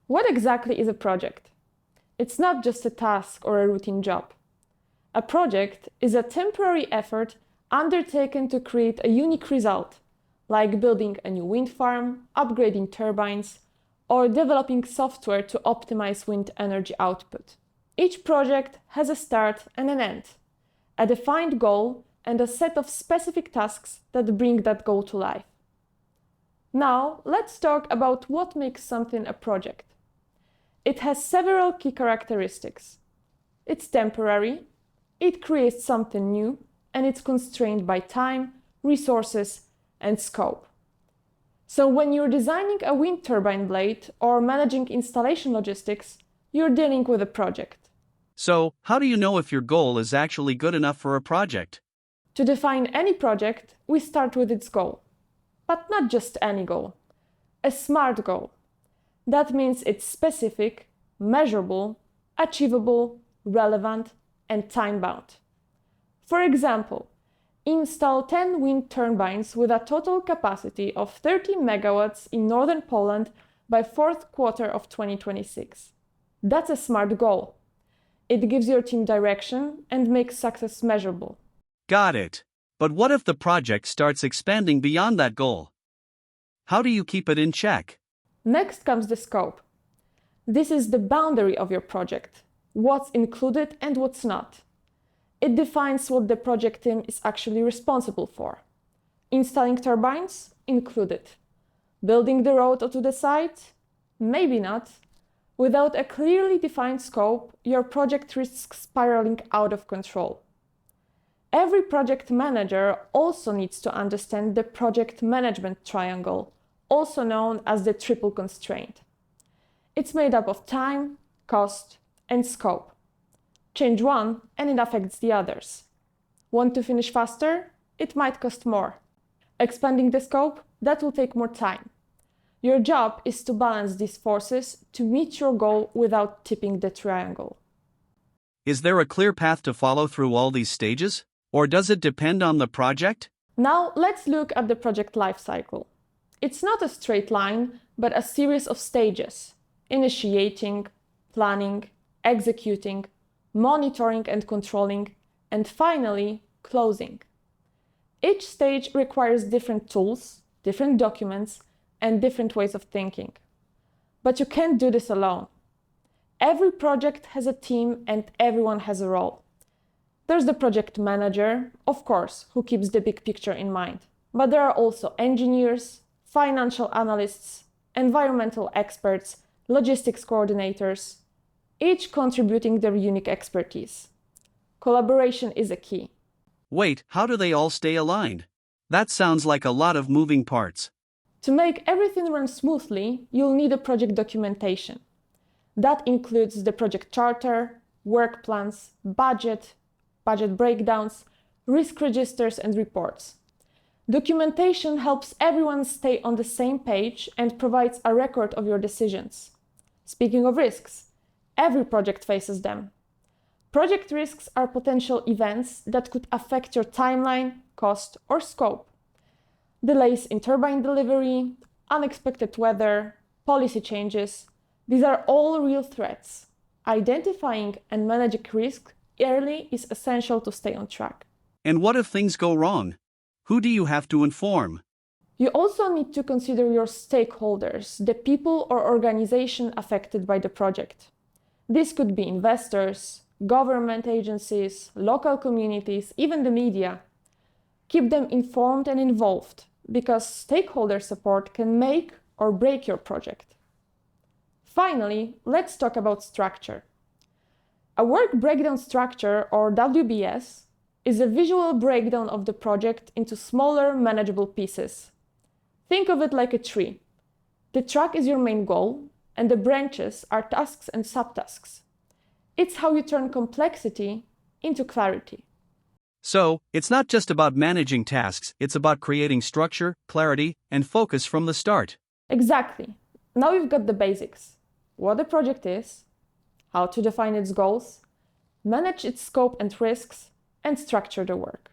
What exactly is a project? It's not just a task or a routine job. A project is a temporary effort undertaken to create a unique result, like building a new wind farm, upgrading turbines, or developing software to optimize wind energy output. Each project has a start and an end, a defined goal, and a set of specific tasks that bring that goal to life. Now, let's talk about what makes something a project. It has several key characteristics. It's temporary, it creates something new, and it's constrained by time, resources, and scope. So when you're designing a wind turbine blade or managing installation logistics, you're dealing with a project. So, how do you know if your goal is actually good enough for a project? To define any project, we start with its goal. But not just any goal. A SMART goal. That means it's specific, measurable, achievable, relevant, and time-bound. For example, install 10 wind turbines with a total capacity of 30 megawatts in northern Poland by fourth quarter of 2026. That's a SMART goal. It gives your team direction and makes success measurable. Got it. But what if the project starts expanding beyond that goal? How do you keep it in check? Next comes the scope. This is the boundary of your project, what's included and what's not. It defines what the project team is actually responsible for. Installing turbines? Included. Building the road to the site? Maybe not. Without a clearly defined scope, your project risks spiraling out of control. Every project manager also needs to understand the project management triangle, also known as the triple constraint. It's made up of time, cost, and scope. Change one and it affects the others. Want to finish faster? It might cost more. Expanding the scope? That will take more time. Your job is to balance these forces to meet your goal without tipping the triangle. Is there a clear path to follow through all these stages? Or does it depend on the project? Now let's look at the project lifecycle. It's not a straight line, but a series of stages: initiating, planning, executing, monitoring and controlling, and finally, closing. Each stage requires different tools, different documents, and different ways of thinking. But you can't do this alone. Every project has a team and everyone has a role. There's the project manager, of course, who keeps the big picture in mind. But there are also engineers, financial analysts, environmental experts, logistics coordinators, each contributing their unique expertise. Collaboration is a key. Wait, how do they all stay aligned? That sounds like a lot of moving parts. To make everything run smoothly, you'll need a project documentation. That includes the project charter, work plans, budget breakdowns, risk registers, and reports. Documentation helps everyone stay on the same page and provides a record of your decisions. Speaking of risks, every project faces them. Project risks are potential events that could affect your timeline, cost, or scope. Delays in turbine delivery, unexpected weather, policy changes, these are all real threats. Identifying and managing risk early is essential to stay on track. And what if things go wrong? Who do you have to inform? You also need to consider your stakeholders, the people or organization affected by the project. This could be investors, government agencies, local communities, even the media. Keep them informed and involved, because stakeholder support can make or break your project. Finally, let's talk about structure. A work breakdown structure, or WBS, is a visual breakdown of the project into smaller, manageable pieces. Think of it like a tree. The trunk is your main goal, and the branches are tasks and subtasks. It's how you turn complexity into clarity. So, it's not just about managing tasks, it's about creating structure, clarity, and focus from the start. Exactly. Now we've got the basics. What the project is, how to define its goals, manage its scope and risks, and structure the work.